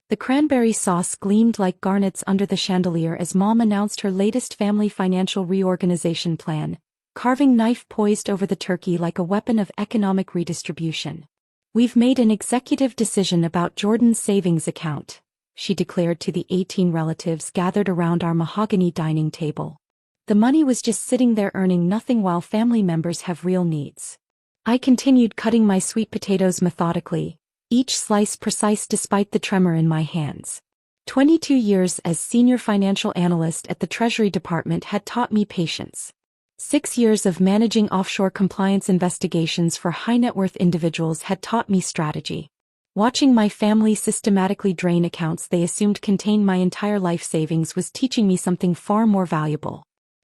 The cranberry sauce gleamed like garnets under the chandelier as Mom announced her latest family financial reorganization plan, carving knife poised over the turkey like a weapon of economic redistribution. "We've made an executive decision about Jordan's savings account," she declared to the 18 relatives gathered around our mahogany dining table. "The money was just sitting there earning nothing while family members have real needs." I continued cutting my sweet potatoes methodically, each slice precise despite the tremor in my hands. 22 years as Senior Financial Analyst at the Treasury Department had taught me patience. 6 years of managing offshore compliance investigations for high-net-worth individuals had taught me strategy. Watching my family systematically drain accounts they assumed contained my entire life savings was teaching me something far more valuable.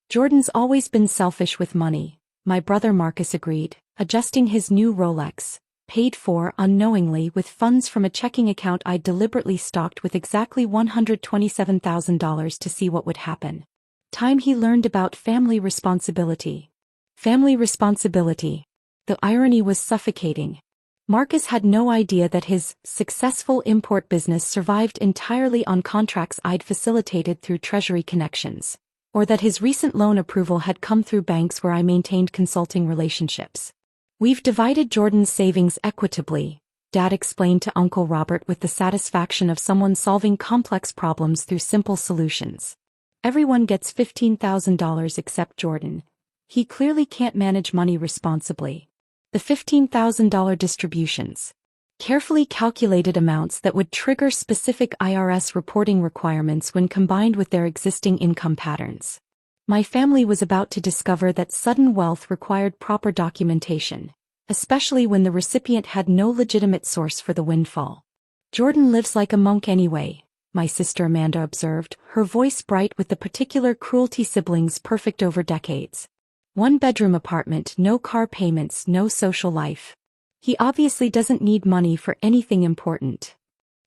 "Jordan's always been selfish with money," my brother Marcus agreed, adjusting his new Rolex, paid for unknowingly with funds from a checking account I'd deliberately stocked with exactly $127,000 to see what would happen. Time he learned about family responsibility. Family responsibility. The irony was suffocating. Marcus had no idea that his successful import business survived entirely on contracts I'd facilitated through Treasury connections, or that his recent loan approval had come through banks where I maintained consulting relationships. "We've divided Jordan's savings equitably," Dad explained to Uncle Robert with the satisfaction of someone solving complex problems through simple solutions. "Everyone gets $15,000 except Jordan. He clearly can't manage money responsibly." The $15,000 distributions. Carefully calculated amounts that would trigger specific IRS reporting requirements when combined with their existing income patterns. My family was about to discover that sudden wealth required proper documentation, especially when the recipient had no legitimate source for the windfall. "Jordan lives like a monk anyway," my sister Amanda observed, her voice bright with the particular cruelty siblings perfect over decades. "One-bedroom apartment, no car payments, no social life. He obviously doesn't need money for anything important."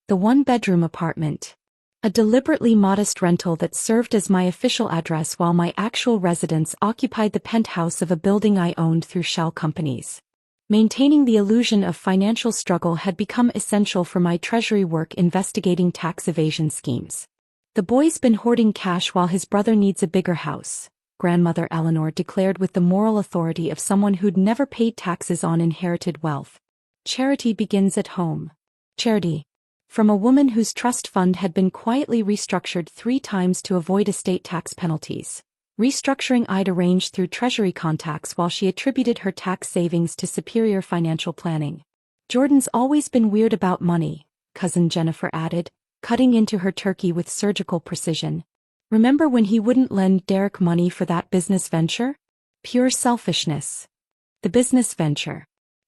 The one-bedroom apartment. A deliberately modest rental that served as my official address while my actual residence occupied the penthouse of a building I owned through shell companies. Maintaining the illusion of financial struggle had become essential for my Treasury work investigating tax evasion schemes. "The boy's been hoarding cash while his brother needs a bigger house," Grandmother Eleanor declared with the moral authority of someone who'd never paid taxes on inherited wealth. "Charity begins at home." Charity. From a woman whose trust fund had been quietly restructured 3 times to avoid estate tax penalties. Restructuring I'd arranged through Treasury contacts while she attributed her tax savings to superior financial planning. "Jordan's always been weird about money," Cousin Jennifer added, cutting into her turkey with surgical precision. "Remember when he wouldn't lend Derek money for that business venture? Pure selfishness." The business venture.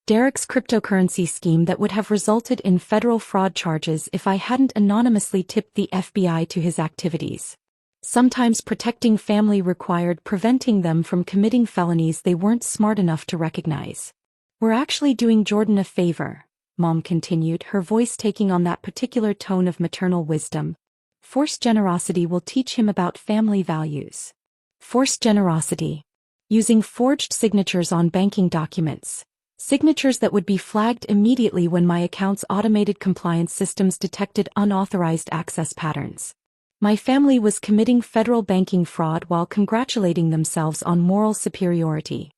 Derek's cryptocurrency scheme that would have resulted in federal fraud charges if I hadn't anonymously tipped the FBI to his activities. Sometimes protecting family required preventing them from committing felonies they weren't smart enough to recognize. "We're actually doing Jordan a favor," Mom continued, her voice taking on that particular tone of maternal wisdom. "Forced generosity will teach him about family values." Forced generosity. Using forged signatures on banking documents. Signatures that would be flagged immediately when my account's automated compliance systems detected unauthorized access patterns. My family was committing federal banking fraud while congratulating themselves on moral superiority.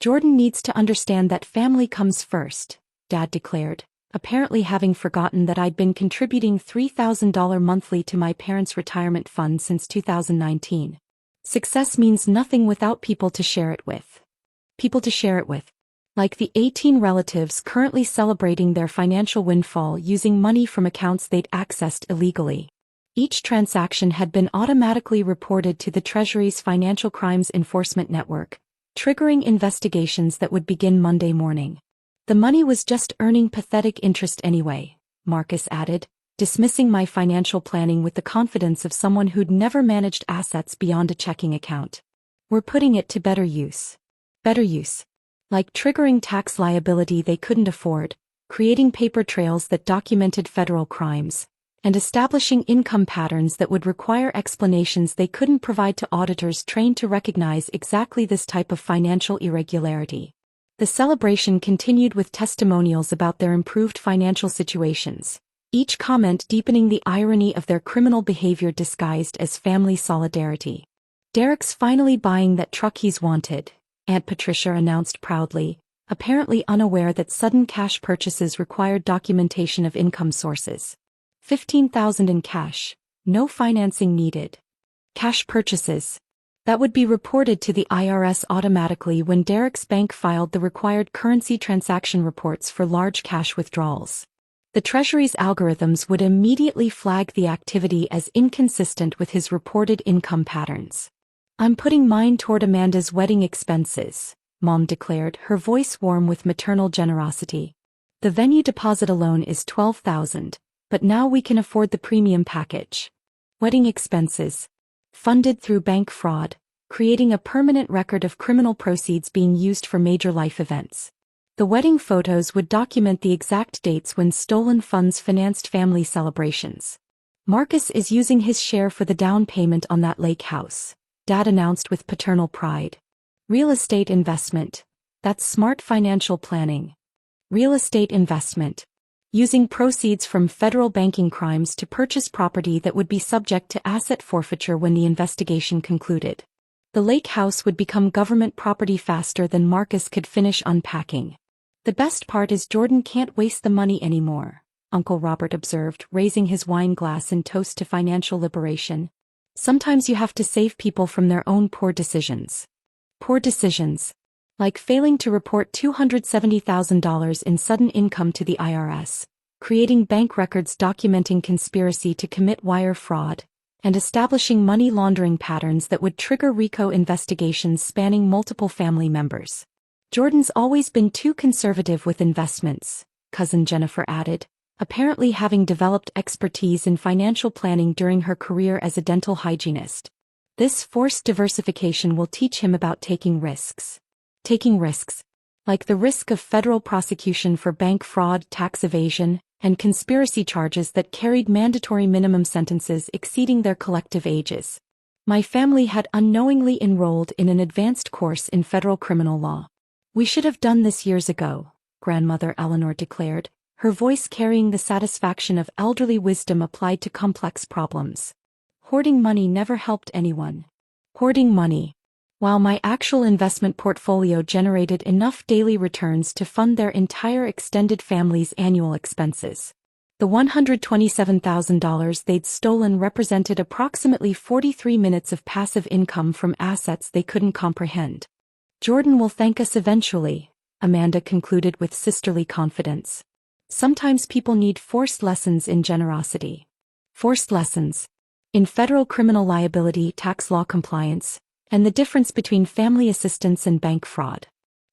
"Jordan needs to understand that family comes first," Dad declared, apparently having forgotten that I'd been contributing $3,000 monthly to my parents' retirement fund since 2019. "Success means nothing without people to share it with." People to share it with. Like the 18 relatives currently celebrating their financial windfall using money from accounts they'd accessed illegally. Each transaction had been automatically reported to the Treasury's Financial Crimes Enforcement Network, triggering investigations that would begin Monday morning. "The money was just earning pathetic interest anyway," Marcus added, dismissing my financial planning with the confidence of someone who'd never managed assets beyond a checking account. "We're putting it to better use." Better use. Like triggering tax liability they couldn't afford, creating paper trails that documented federal crimes, and establishing income patterns that would require explanations they couldn't provide to auditors trained to recognize exactly this type of financial irregularity. The celebration continued with testimonials about their improved financial situations, each comment deepening the irony of their criminal behavior disguised as family solidarity. "Derek's finally buying that truck he's wanted," Aunt Patricia announced proudly, apparently unaware that sudden cash purchases required documentation of income sources. $15,000 in cash, no financing needed. Cash purchases. That would be reported to the IRS automatically when Derek's bank filed the required currency transaction reports for large cash withdrawals. The Treasury's algorithms would immediately flag the activity as inconsistent with his reported income patterns. "I'm putting mine toward Amanda's wedding expenses," Mom declared, her voice warm with maternal generosity. "The venue deposit alone is $12,000, but now we can afford the premium package." Wedding expenses. Funded through bank fraud, creating a permanent record of criminal proceeds being used for major life events. The wedding photos would document the exact dates when stolen funds financed family celebrations. "Marcus is using his share for the down payment on that lake house," Dad announced with paternal pride. "Real estate investment. That's smart financial planning." Real estate investment. Using proceeds from federal banking crimes to purchase property that would be subject to asset forfeiture when the investigation concluded. The lake house would become government property faster than Marcus could finish unpacking. "The best part is Jordan can't waste the money anymore," Uncle Robert observed, raising his wine glass in toast to financial liberation. "Sometimes you have to save people from their own poor decisions." Poor decisions. Like failing to report $270,000 in sudden income to the IRS, creating bank records documenting conspiracy to commit wire fraud, and establishing money laundering patterns that would trigger RICO investigations spanning multiple family members. "Jordan's always been too conservative with investments," Cousin Jennifer added, apparently having developed expertise in financial planning during her career as a dental hygienist. "This forced diversification will teach him about taking risks." Taking risks. Like the risk of federal prosecution for bank fraud, tax evasion, and conspiracy charges that carried mandatory minimum sentences exceeding their collective ages. "My family had unknowingly enrolled in an advanced course in federal criminal law. We should have done this years ago," Grandmother Eleanor declared, her voice carrying the satisfaction of elderly wisdom applied to complex problems. "Hoarding money never helped anyone." Hoarding money. While my actual investment portfolio generated enough daily returns to fund their entire extended family's annual expenses. The $127,000 they'd stolen represented approximately 43 minutes of passive income from assets they couldn't comprehend. "Jordan will thank us eventually," Amanda concluded with sisterly confidence. "Sometimes people need forced lessons in generosity." Forced lessons. In federal criminal liability, tax law compliance, and the difference between family assistance and bank fraud.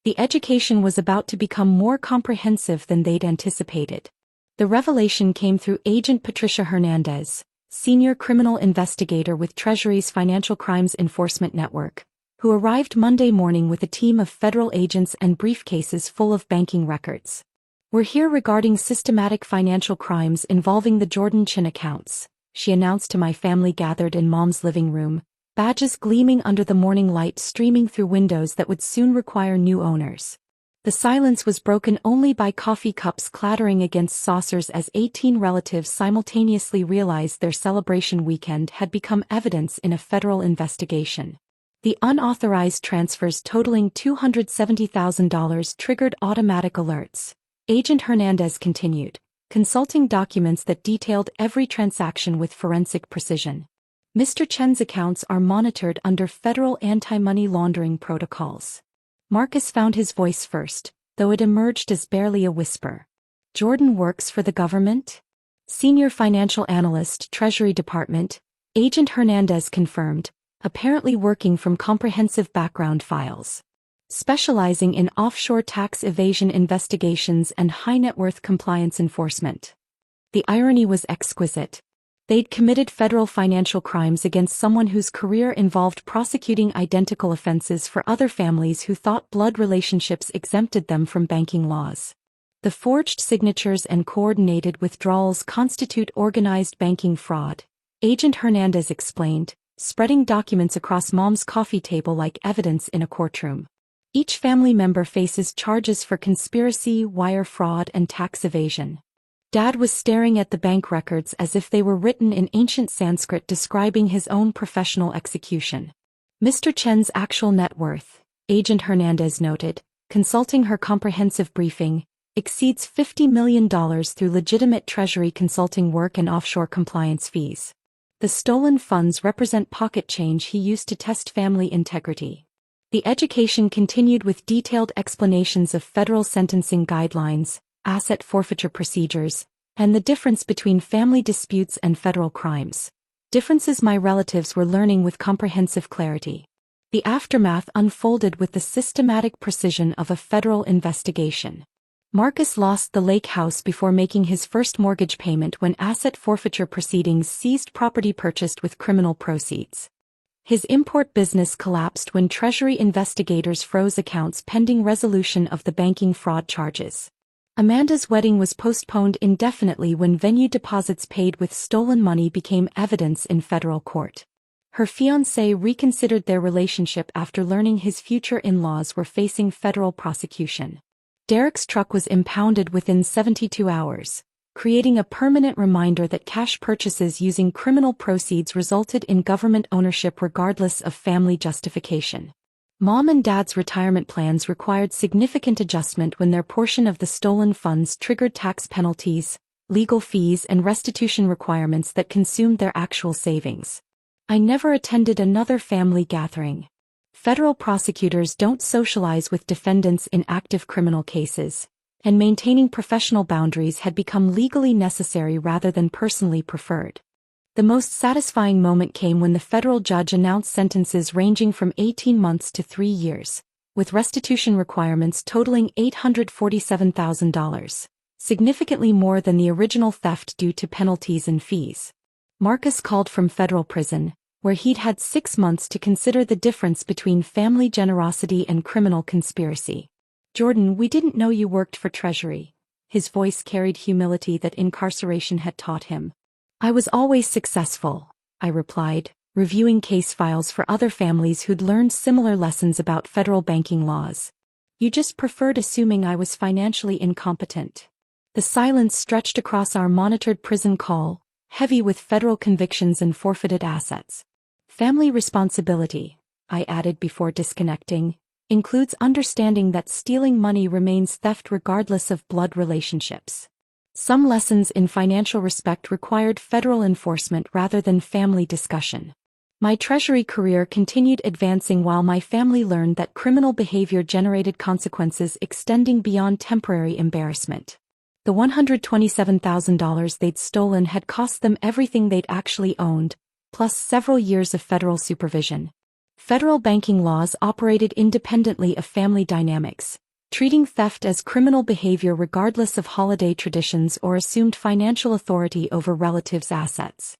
The education was about to become more comprehensive than they'd anticipated. The revelation came through Agent Patricia Hernandez, senior criminal investigator with Treasury's Financial Crimes Enforcement Network, who arrived Monday morning with a team of federal agents and briefcases full of banking records. "We're here regarding systematic financial crimes involving the Jordan Chin accounts," she announced to my family gathered in Mom's living room, badges gleaming under the morning light streaming through windows that would soon require new owners. The silence was broken only by coffee cups clattering against saucers as 18 relatives simultaneously realized their celebration weekend had become evidence in a federal investigation. The unauthorized transfers totaling $270,000 triggered automatic alerts. Agent Hernandez continued, consulting documents that detailed every transaction with forensic precision. "Mr. Chen's accounts are monitored under federal anti-money laundering protocols." Marcus found his voice first, though it emerged as barely a whisper. "Jordan works for the government?" Senior Financial Analyst, Treasury Department, Agent Hernandez confirmed, apparently working from comprehensive background files. Specializing in offshore tax evasion investigations and high-net-worth compliance enforcement. The irony was exquisite. They'd committed federal financial crimes against someone whose career involved prosecuting identical offenses for other families who thought blood relationships exempted them from banking laws. The forged signatures and coordinated withdrawals constitute organized banking fraud, Agent Hernandez explained, spreading documents across Mom's coffee table like evidence in a courtroom. Each family member faces charges for conspiracy, wire fraud, and tax evasion. Dad was staring at the bank records as if they were written in ancient Sanskrit describing his own professional execution. Mr. Chen's actual net worth, Agent Hernandez noted, consulting her comprehensive briefing, exceeds $50 million through legitimate Treasury consulting work and offshore compliance fees. The stolen funds represent pocket change he used to test family integrity. The education continued with detailed explanations of federal sentencing guidelines, asset forfeiture procedures, and the difference between family disputes and federal crimes. Differences my relatives were learning with comprehensive clarity. The aftermath unfolded with the systematic precision of a federal investigation. Marcus lost the lake house before making his first mortgage payment when asset forfeiture proceedings seized property purchased with criminal proceeds. His import business collapsed when Treasury investigators froze accounts pending resolution of the banking fraud charges. Amanda's wedding was postponed indefinitely when venue deposits paid with stolen money became evidence in federal court. Her fiancé reconsidered their relationship after learning his future in-laws were facing federal prosecution. Derek's truck was impounded within 72 hours, creating a permanent reminder that cash purchases using criminal proceeds resulted in government ownership regardless of family justification. Mom and Dad's retirement plans required significant adjustment when their portion of the stolen funds triggered tax penalties, legal fees and restitution requirements that consumed their actual savings. I never attended another family gathering. Federal prosecutors don't socialize with defendants in active criminal cases, and maintaining professional boundaries had become legally necessary rather than personally preferred. The most satisfying moment came when the federal judge announced sentences ranging from 18 months to 3 years, with restitution requirements totaling $847,000, significantly more than the original theft due to penalties and fees. Marcus called from federal prison, where he'd had 6 months to consider the difference between family generosity and criminal conspiracy. "Jordan, we didn't know you worked for Treasury." His voice carried humility that incarceration had taught him. "I was always successful," I replied, reviewing case files for other families who'd learned similar lessons about federal banking laws. "You just preferred assuming I was financially incompetent." The silence stretched across our monitored prison call, heavy with federal convictions and forfeited assets. "Family responsibility," I added before disconnecting, "includes understanding that stealing money remains theft regardless of blood relationships." Some lessons in financial respect required federal enforcement rather than family discussion. My Treasury career continued advancing while my family learned that criminal behavior generated consequences extending beyond temporary embarrassment. The $127,000 they'd stolen had cost them everything they'd actually owned, plus several years of federal supervision. Federal banking laws operated independently of family dynamics, treating theft as criminal behavior regardless of holiday traditions or assumed financial authority over relatives' assets.